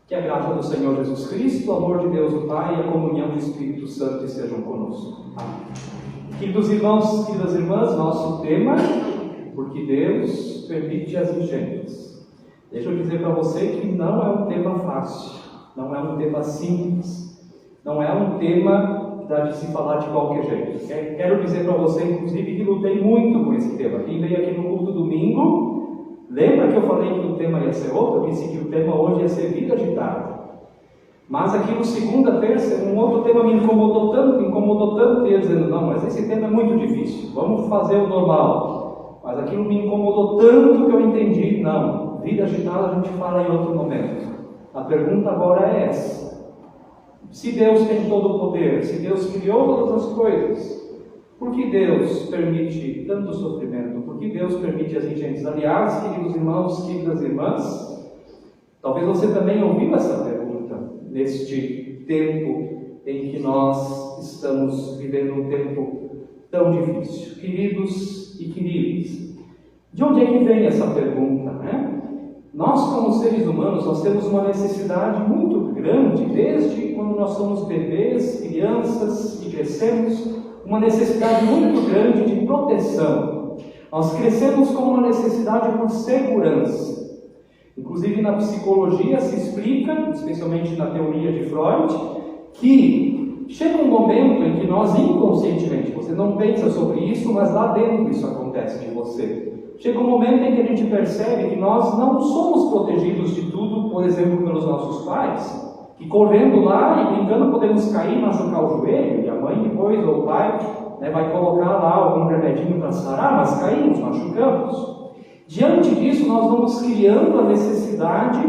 Que a graça do Senhor Jesus Cristo, o amor de Deus o Pai e a comunhão do Espírito Santo estejam conosco. Amém. Queridos irmãos, queridas irmãs, nosso tema, porque Deus permite as enchentes. Deixa eu dizer para você que não é um tema fácil, não é um tema simples, não é um tema que dá de se falar de qualquer jeito. Quero dizer para você, inclusive, que lutei muito com esse tema. Quem veio aqui no culto domingo, lembra que eu falei que o tema ia ser outro? Eu disse que o tema hoje ia ser vida agitada. Mas aqui no segunda, terça, um outro tema me incomodou tanto, e eu dizendo, não, mas esse tema é muito difícil, vamos fazer o normal. Mas aquilo me incomodou tanto que eu entendi, não, vida agitada a gente fala em outro momento. A pergunta agora é essa: se Deus tem todo o poder, se Deus criou todas as coisas, por que Deus permite tanto sofrimento? Por que Deus permite as enchentes? Aliás, queridos irmãos, queridas irmãs, talvez você também ouviu essa pergunta neste tempo em que nós estamos vivendo um tempo tão difícil. Queridos e queridas, de onde é que vem essa pergunta, né? Nós, como seres humanos, nós temos uma necessidade muito grande, desde quando nós somos bebês, crianças e crescemos, uma necessidade muito grande de proteção. Nós crescemos com uma necessidade por segurança. Inclusive na psicologia se explica, especialmente na teoria de Freud, que chega um momento em que nós inconscientemente, você não pensa sobre isso, mas lá dentro isso acontece de você. Chega um momento em que a gente percebe que nós não somos protegidos de tudo, por exemplo, pelos nossos pais, que correndo lá e brincando podemos cair e machucar o joelho, e a mãe depois, ou o pai, vai colocar lá algum remedinho para sarar, mas caímos, machucamos. Diante disso, nós vamos criando a necessidade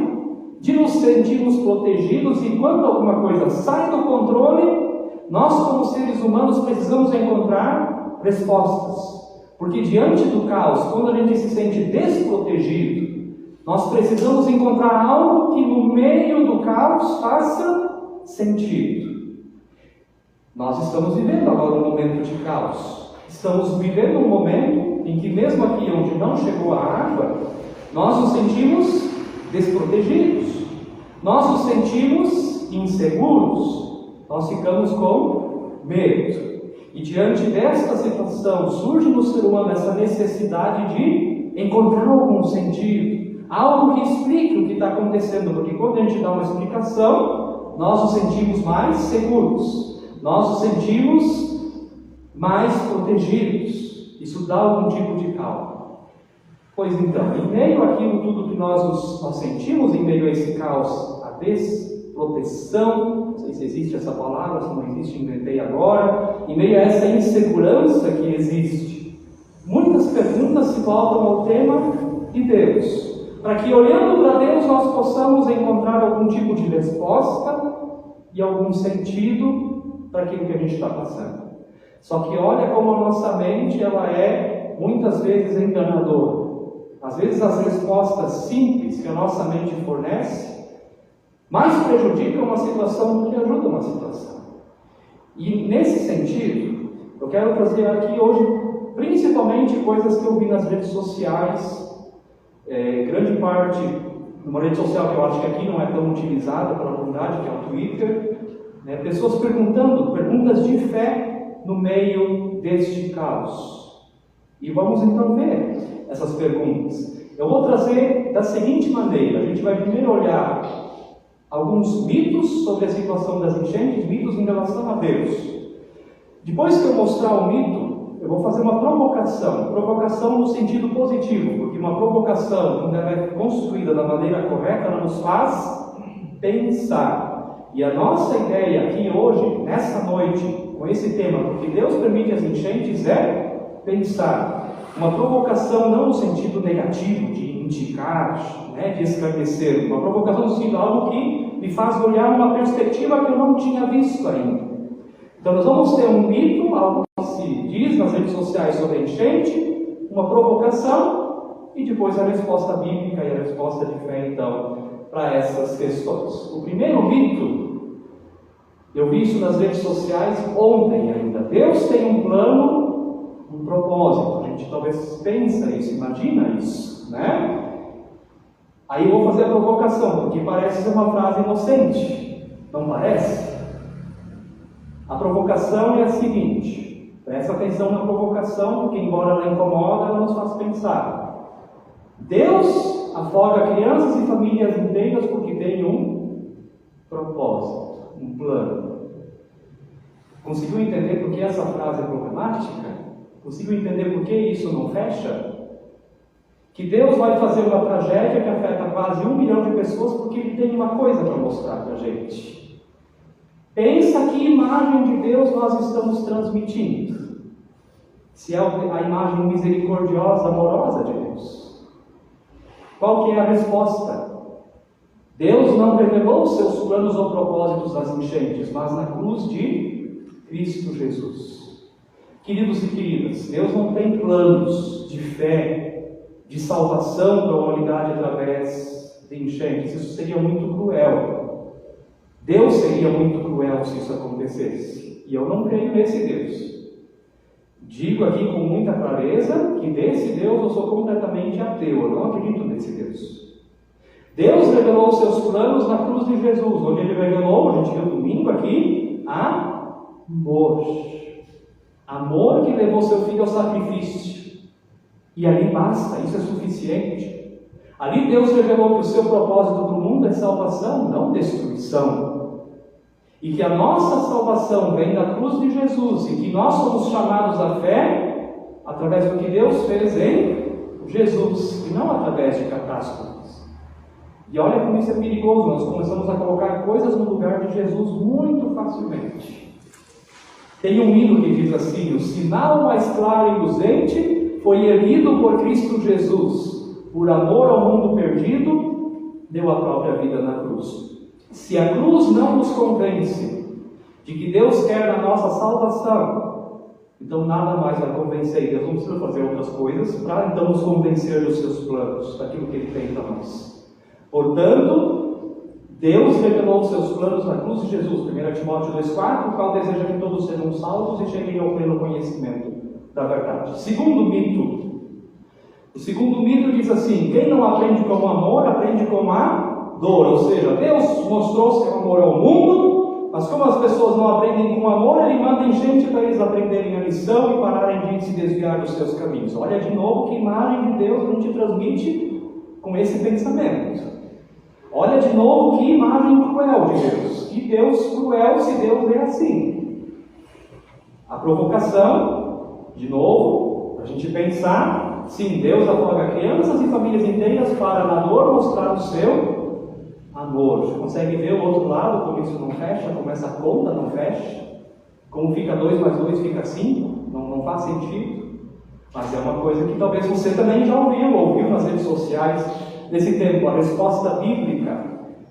de nos sentirmos protegidos, e quando alguma coisa sai do controle, nós como seres humanos precisamos encontrar respostas. Porque diante do caos, quando a gente se sente desprotegido, nós precisamos encontrar algo que no meio do caos faça sentido. Nós estamos vivendo agora um momento de caos. Estamos vivendo um momento em que mesmo aqui onde não chegou a água, nós nos sentimos desprotegidos. Nós nos sentimos inseguros. Nós ficamos com medo. E diante desta situação, surge no ser humano essa necessidade de encontrar algum sentido, algo que explique o que está acontecendo, porque quando a gente dá uma explicação, nós nos sentimos mais seguros, nós nos sentimos mais protegidos. Isso dá algum tipo de calma. Pois então, em meio àquilo tudo que nós sentimos, em meio a esse caos, a desproteção, não sei se existe essa palavra, se não existe, inventei agora, em meio a essa insegurança que existe, muitas perguntas se voltam ao tema de Deus, para que olhando para Deus nós possamos encontrar algum tipo de resposta e algum sentido para aquilo que a gente está passando. Só que olha como a nossa mente ela é muitas vezes enganadora. Às vezes as respostas simples que a nossa mente fornece mais prejudicam uma situação do que ajudam uma situação. E nesse sentido, eu quero trazer aqui hoje principalmente coisas que eu vi nas redes sociais, grande parte de uma rede social que eu acho que aqui não é tão utilizada pela comunidade, que é o Twitter, pessoas perguntando perguntas de fé no meio deste caos. E vamos então ver essas perguntas. Eu vou trazer da seguinte maneira: a gente vai primeiro olhar alguns mitos sobre a situação das enchentes, mitos em relação a Deus. Depois que eu mostrar o mito, eu vou fazer uma provocação no sentido positivo, porque uma provocação, quando ela é construída da maneira correta, ela nos faz pensar. E a nossa ideia aqui hoje, nessa noite, com esse tema, porque Deus permite as enchentes, é pensar. Uma provocação não no sentido negativo, de indicar, de escarnecer. Uma provocação no sentido de algo que me faz olhar uma perspectiva que eu não tinha visto ainda. Então nós vamos ter um mito, algo que se diz nas redes sociais sobre a enchente, uma provocação e depois a resposta bíblica e a resposta de fé, então, para essas questões. O primeiro mito, eu vi isso nas redes sociais ontem ainda. Deus tem um plano, um propósito. A gente talvez pensa isso, imagina isso, né? Aí eu vou fazer a provocação, porque parece ser uma frase inocente, não parece? A provocação é a seguinte, presta atenção na provocação, porque embora ela incomoda, ela nos faz pensar. Deus afoga crianças e famílias inteiras porque tem um propósito, um plano. Conseguiu entender por que essa frase é problemática? Conseguiu entender por que isso não fecha? Que Deus vai fazer uma tragédia que afeta quase 1 milhão de pessoas porque Ele tem uma coisa para mostrar para a gente. Pensa que imagem de Deus nós estamos transmitindo. Se é a imagem misericordiosa, amorosa de Deus. Qual que é a resposta? Deus não revelou os seus planos ou propósitos nas enchentes, mas na cruz de Cristo Jesus. Queridos e queridas, Deus não tem planos de fé, de salvação para a humanidade através de enchentes. Isso seria muito cruel. Deus seria muito cruel se isso acontecesse. E eu não creio nesse Deus. Digo aqui com muita clareza que desse Deus eu sou completamente ateu. Eu não acredito nesse Deus. Deus revelou os seus planos na cruz de Jesus, onde Ele revelou, a gente viu domingo aqui, amor. Amor que levou seu filho ao sacrifício. E ali basta, isso é suficiente. Ali Deus revelou que o seu propósito para o mundo é salvação, não destruição. E que a nossa salvação vem da cruz de Jesus e que nós somos chamados à fé através do que Deus fez em Jesus e não através de catástrofes. E olha como isso é perigoso, nós começamos a colocar coisas no lugar de Jesus muito facilmente. Tem um hino que diz assim: o sinal mais claro e luzente foi erguido por Cristo Jesus, por amor ao mundo perdido, deu a própria vida na cruz. Se a cruz não nos convence de que Deus quer a nossa salvação, então nada mais vai convencer. E Deus não precisa fazer outras coisas para então nos convencer dos seus planos, daquilo que Ele tem para nós. Portanto, Deus revelou os seus planos na cruz de Jesus, 1 Timóteo 2,4, o qual deseja que todos sejam salvos e cheguem ao pleno conhecimento da verdade. Segundo mito. O segundo mito diz assim: quem não aprende com amor, aprende com a dor. Ou seja, Deus mostrou seu amor ao mundo, mas como as pessoas não aprendem com amor, Ele manda enchente para eles aprenderem a lição e pararem de se desviar dos seus caminhos. Olha de novo que imagem de Deus a gente transmite com esse pensamento. Olha de novo que imagem cruel de Deus. Que Deus cruel se Deus é assim. A provocação, de novo, a gente pensar, sim, Deus afoga crianças e famílias inteiras para na dor mostrar o seu amor. Você consegue ver o outro lado, como isso não fecha, como essa conta não fecha? Como fica 2 mais 2 fica 5? Não faz sentido. Mas é uma coisa que talvez você também já ouviu nas redes sociais nesse tempo. A resposta bíblica: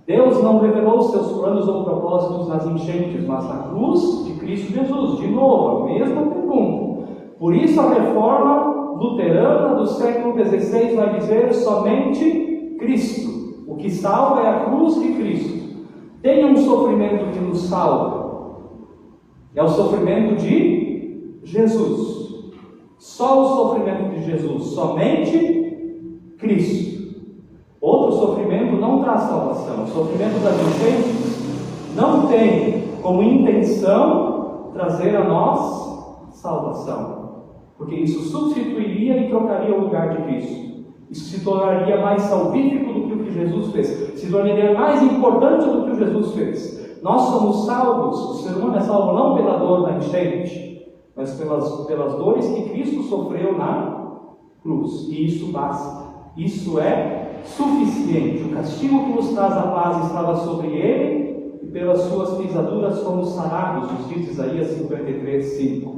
Deus não revelou os seus planos ou propósitos nas enchentes, mas na cruz de Cristo Jesus. De novo, a mesma pergunta. Por isso a reforma luterana do século XVI vai dizer somente Cristo. O que salva é a cruz de Cristo. Tem um sofrimento que nos salva. É o sofrimento de Jesus. Só o sofrimento de Jesus. Somente Cristo. Outro sofrimento não traz salvação. O sofrimento das enchentes não tem como intenção trazer a nós salvação. Porque isso substituiria e trocaria o lugar de Cristo. Isso se tornaria mais salvífico do que o que Jesus fez. Se tornaria mais importante do que o Jesus fez. Nós somos salvos, o ser humano é salvo não pela dor da enchente, mas pelas dores que Cristo sofreu na cruz. E isso basta. Isso é suficiente. O castigo que nos traz a paz estava sobre Ele, e pelas suas pisaduras fomos sarados, nos diz Isaías 53:5.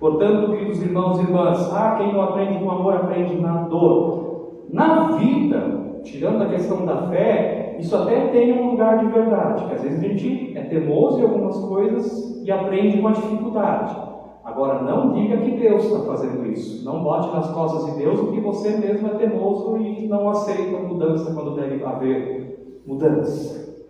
Portanto, queridos irmãos e irmãs, quem não aprende com amor, aprende na dor. Na vida, tirando a questão da fé, isso até tem um lugar de verdade, que às vezes a gente é teimoso em algumas coisas e aprende com a dificuldade. Agora, não diga que Deus está fazendo isso. Não bote nas costas de Deus o que você mesmo é teimoso e não aceita mudança quando deve haver mudança.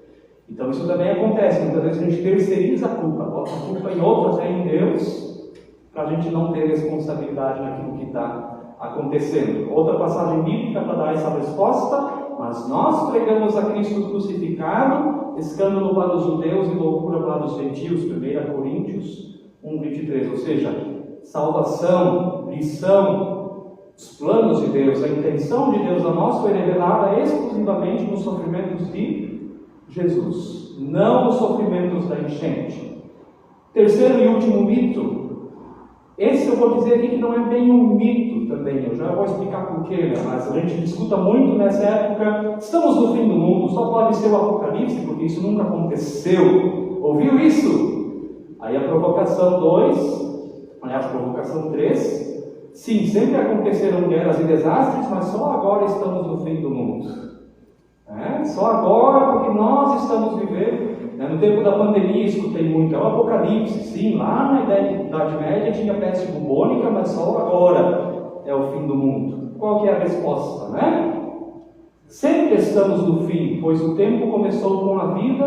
Então isso também acontece. Muitas vezes a gente terceiriza a culpa, bota a culpa em outras, em Deus, para a gente não ter responsabilidade naquilo que está acontecendo. Outra passagem bíblica para dar essa resposta mas nós pregamos a Cristo crucificado, escândalo para os judeus e loucura para os gentios. 1 Coríntios 1:23. Ou seja, salvação, lição, os planos de Deus, a intenção de Deus a nós foi revelada exclusivamente nos sofrimentos de Jesus, não nos sofrimentos da enchente. Terceiro e último mito. Esse eu vou dizer aqui que não é bem um mito também, eu já vou explicar porquê, mas a gente discuta muito nessa época. Estamos no fim do mundo, só pode ser o Apocalipse, porque isso nunca aconteceu. Ouviu isso? Aí a provocação 2, aliás, a provocação 3, sim, sempre aconteceram guerras e desastres, mas só agora estamos no fim do mundo. Só agora, porque nós estamos vivendo. No tempo da pandemia, escutei muito, é o Apocalipse, sim, lá na Idade Média tinha peste bubônica, mas só agora é o fim do mundo. Qual que é a resposta, né? Sempre estamos no fim, pois o tempo começou com a vida,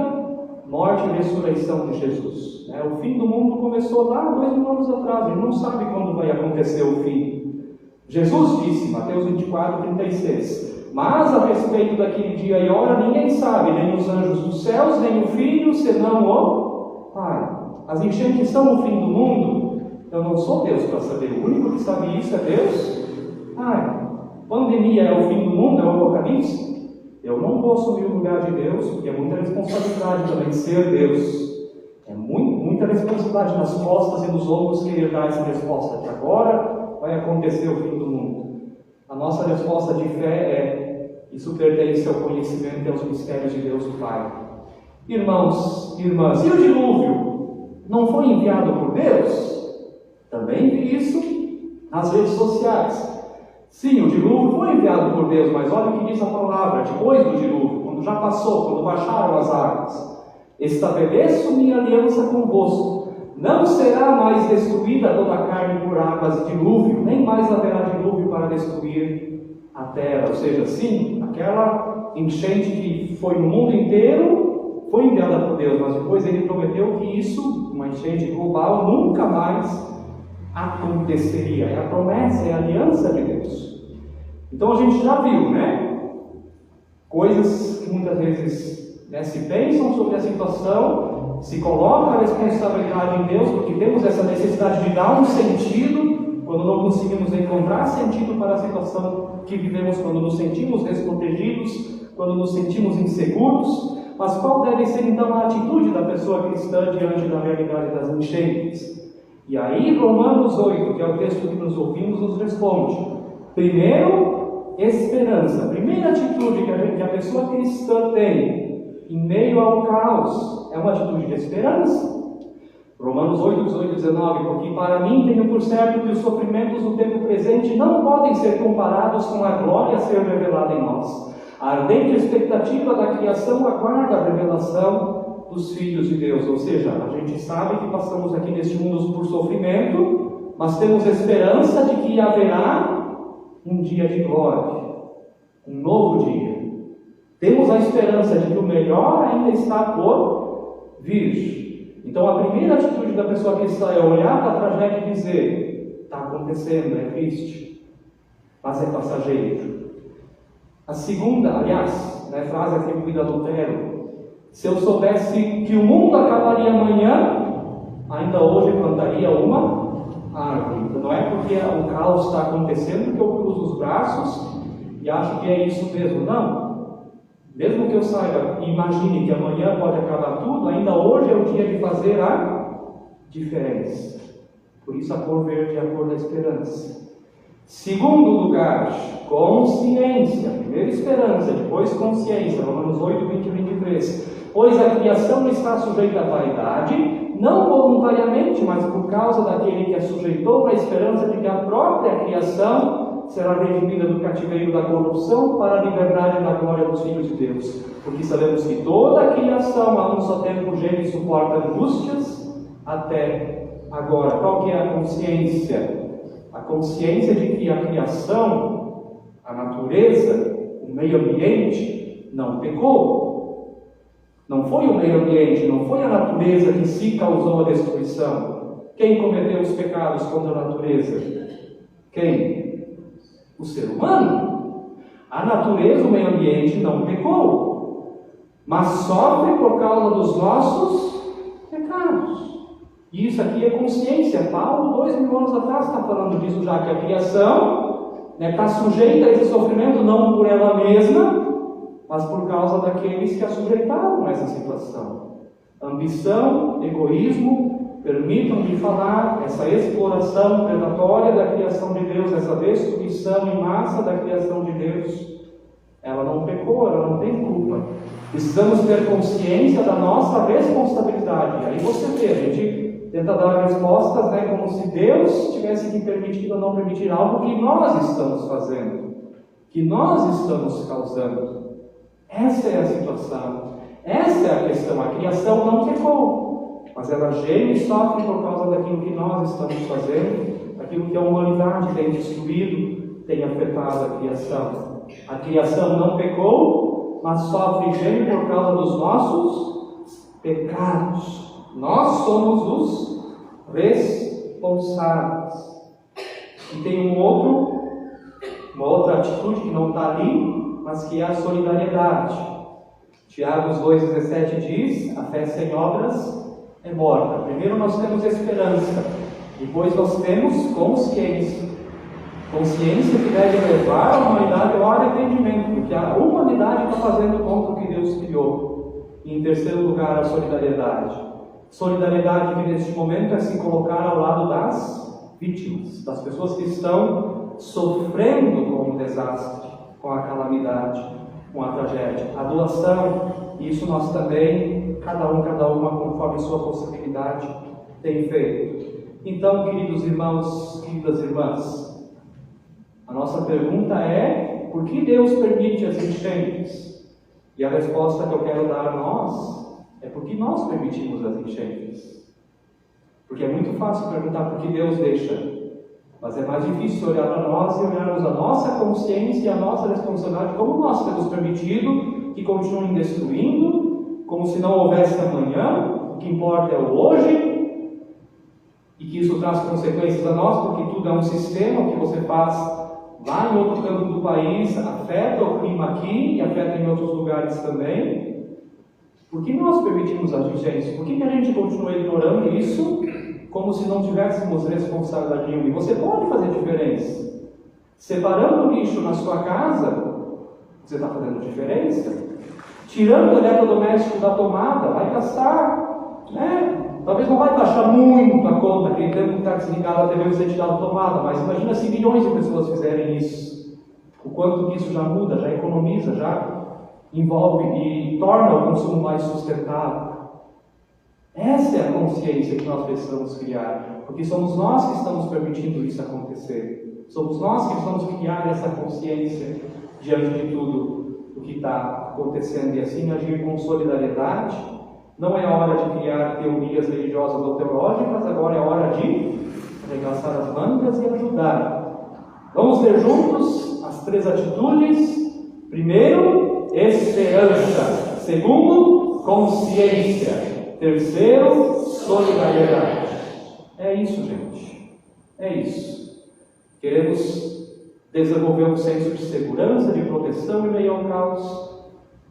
morte e ressurreição de Jesus. O fim do mundo começou lá 2000 anos atrás, a gente não sabe quando vai acontecer o fim. Jesus disse, Mateus 24:36, mas a respeito daquele dia e hora ninguém sabe, nem os anjos dos céus, nem o Filho, senão o Pai. As enchentes são no fim do mundo. Eu não sou Deus para saber, o único que sabe isso é Deus. Pandemia é o fim do mundo, é o Apocalipse. Eu não vou assumir o lugar de Deus, porque é muita responsabilidade também ser Deus. É muita responsabilidade nas costas e nos ombros querer dar essa resposta, que agora vai acontecer o fim do mundo. A nossa resposta de fé é: isso pertence ao conhecimento e aos mistérios de Deus o Pai. Irmãos e irmãs, e o dilúvio não foi enviado por Deus? Também vi isso nas redes sociais. Sim, o dilúvio foi enviado por Deus, mas olha o que diz a palavra, depois do dilúvio, quando já passou, quando baixaram as águas: estabeleço minha aliança convosco. Não será mais destruída toda a carne por águas de dilúvio, nem mais haverá dilúvio para destruir a terra. Ou seja, sim, aquela enchente que foi no mundo inteiro foi enviada por Deus, mas depois ele prometeu que isso, uma enchente global, nunca mais aconteceria. É a promessa, é a aliança de Deus. Então a gente já viu, coisas que muitas vezes se pensam sobre a situação, se coloca a responsabilidade em Deus, porque temos essa necessidade de dar um sentido quando não conseguimos encontrar sentido para a situação que vivemos, quando nos sentimos desprotegidos, quando nos sentimos inseguros. Mas qual deve ser então a atitude da pessoa cristã diante da realidade das enchentes? E aí Romanos 8, que é o texto que nos ouvimos, nos responde. Primeiro, esperança. A primeira atitude que a pessoa cristã tem em meio ao caos é uma atitude de esperança. Romanos 8, 18 e 19, porque para mim tenho por certo que os sofrimentos do tempo presente não podem ser comparados com a glória a ser revelada em nós. A ardente expectativa da criação aguarda a revelação dos filhos de Deus. Ou seja, a gente sabe que passamos aqui neste mundo por sofrimento, mas temos esperança de que haverá um dia de glória, um novo dia. Temos a esperança de que o melhor ainda está por vir. Então a primeira atitude da pessoa cristã é olhar para a tragédia e dizer: está acontecendo, é triste, mas é passageiro. A segunda, aliás, frase atribuída a Lutero: se eu soubesse que o mundo acabaria amanhã, ainda hoje plantaria uma árvore. Então não é porque o caos está acontecendo que eu cruzo os braços e acho que é isso mesmo, não. Mesmo que eu saiba e imagine que amanhã pode acabar tudo, ainda hoje é o dia de fazer a diferença. Por isso a cor verde é a cor da esperança. Segundo lugar, consciência. Primeiro esperança, depois consciência. Romanos 8, 20 e 23. Pois a criação está sujeita à vaidade, não voluntariamente, mas por causa daquele que a sujeitou, na esperança de que a própria criação será redimida do cativeiro da corrupção para a liberdade da glória dos filhos de Deus. Porque sabemos que toda a criação a um só tempo geme e suporta angústias até agora. Qual que é a consciência? A consciência de que a criação, a natureza, o meio ambiente não pecou. Não foi o meio ambiente, não foi a natureza que se causou a destruição. Quem cometeu os pecados contra a natureza? Quem? O ser humano. A natureza, o meio ambiente não pecou, mas sofre por causa dos nossos pecados. E isso aqui é consciência. Paulo, 2000 anos atrás, está falando disso já, que a criação está sujeita a esse sofrimento não por ela mesma, mas por causa daqueles que a sujeitaram a essa situação. Ambição, egoísmo, permitam-me falar, essa exploração predatória da criação de Deus, essa destruição em massa da criação de Deus, ela não pecou, ela não tem culpa. Precisamos ter consciência da nossa responsabilidade. Aí você vê, a gente tenta dar respostas, como se Deus tivesse que permitir ou não permitir algo que nós estamos fazendo, que nós estamos causando. Essa é a situação, essa é a questão. A criação não pecou, mas ela geme e sofre por causa daquilo que nós estamos fazendo, daquilo que a humanidade tem destruído, tem afetado a criação. A criação não pecou, mas sofre e geme por causa dos nossos pecados. Nós somos os responsáveis. E tem uma outra atitude que não está ali, mas que é a solidariedade. Tiago 2,17 diz: a fé sem obras é morta. Primeiro nós temos esperança, depois nós temos consciência. Consciência que deve levar a humanidade ao arrependimento, porque a humanidade está fazendo contra o que Deus criou. E em terceiro lugar, a solidariedade. Solidariedade que neste momento é se colocar ao lado das vítimas, das pessoas que estão sofrendo com o desastre, com a calamidade, com a tragédia. A doação, isso nós também, cada uma conforme sua possibilidade, tem feito. Então, queridos irmãos, queridas irmãs, a nossa pergunta é: por que Deus permite as enchentes? E a resposta que eu quero dar a nós é porque nós permitimos as enchentes. Porque é muito fácil perguntar por que Deus deixa, mas é mais difícil olhar para nós e olharmos a nossa consciência e a nossa responsabilidade, como nós temos permitido que continuem destruindo, como se não houvesse amanhã. O que importa é o hoje, e que isso traz consequências a nós, porque tudo é um sistema. O que você faz lá em outro canto do país afeta o clima aqui e afeta em outros lugares também. Por que nós permitimos as enchentes? Por que a gente continua ignorando isso como se não tivéssemos responsabilidade nenhuma? E você pode fazer diferença. Separando o lixo na sua casa, você está fazendo diferença. Tirando o eletrodoméstico da tomada, vai gastar, talvez não vai baixar muito a conta, aquele tempo que está desligado a TV você tirar da tomada, mas imagina se milhões de pessoas fizerem isso. O quanto que isso já muda, já economiza, já envolve e torna o consumo mais sustentável. Essa é a consciência que nós precisamos criar, porque somos nós que estamos permitindo isso acontecer. Somos nós que precisamos criar essa consciência diante de tudo o que está acontecendo, e assim agir com solidariedade. Não é hora de criar teorias religiosas ou teológicas, agora é hora de arregaçar as mangas e ajudar. Vamos ler juntos as 3 atitudes. Primeiro, esperança. Segundo, consciência. Terceiro, solidariedade. É isso, gente. É isso. Queremos desenvolver um senso de segurança, de proteção em meio ao caos.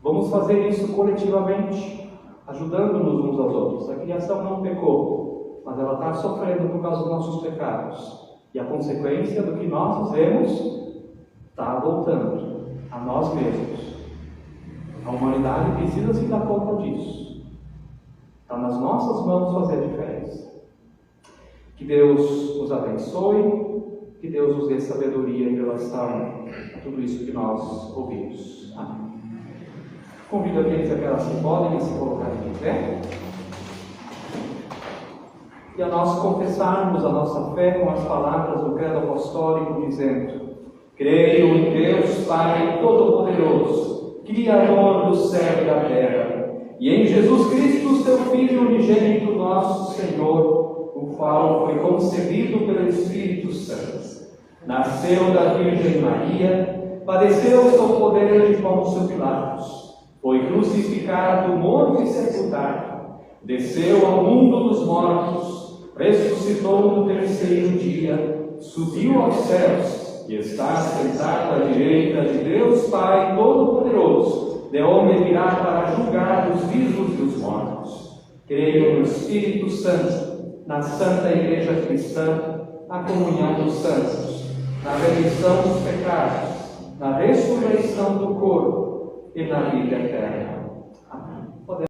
Vamos fazer isso coletivamente, ajudando-nos uns aos outros. A criação não pecou, mas ela está sofrendo por causa dos nossos pecados. E a consequência do que nós fizemos está voltando a nós mesmos. A humanidade precisa se dar conta disso. Está nas nossas mãos fazer a diferença. Que Deus nos abençoe, que Deus nos dê sabedoria em relação a tudo isso que nós ouvimos. Amém. Convido aqueles e aquelas que podem a se colocar de pé. E a nós confessarmos a nossa fé com as palavras do credo apostólico, dizendo: creio em Deus Pai Todo-Poderoso, Criador do céu e da terra, e em Jesus Cristo, seu Filho unigênito, nosso Senhor, o qual foi concebido pelo Espírito Santo, nasceu da Virgem Maria, padeceu sob o poder de Pôncio Pilatos, foi crucificado, morto e sepultado, desceu ao mundo dos mortos, ressuscitou no terceiro dia, subiu aos céus, que está sentado à direita de Deus Pai Todo-Poderoso, de onde virá para julgar os vivos e os mortos. Creio no Espírito Santo, na Santa Igreja Cristã, na comunhão dos santos, na remissão dos pecados, na ressurreição do corpo e na vida eterna.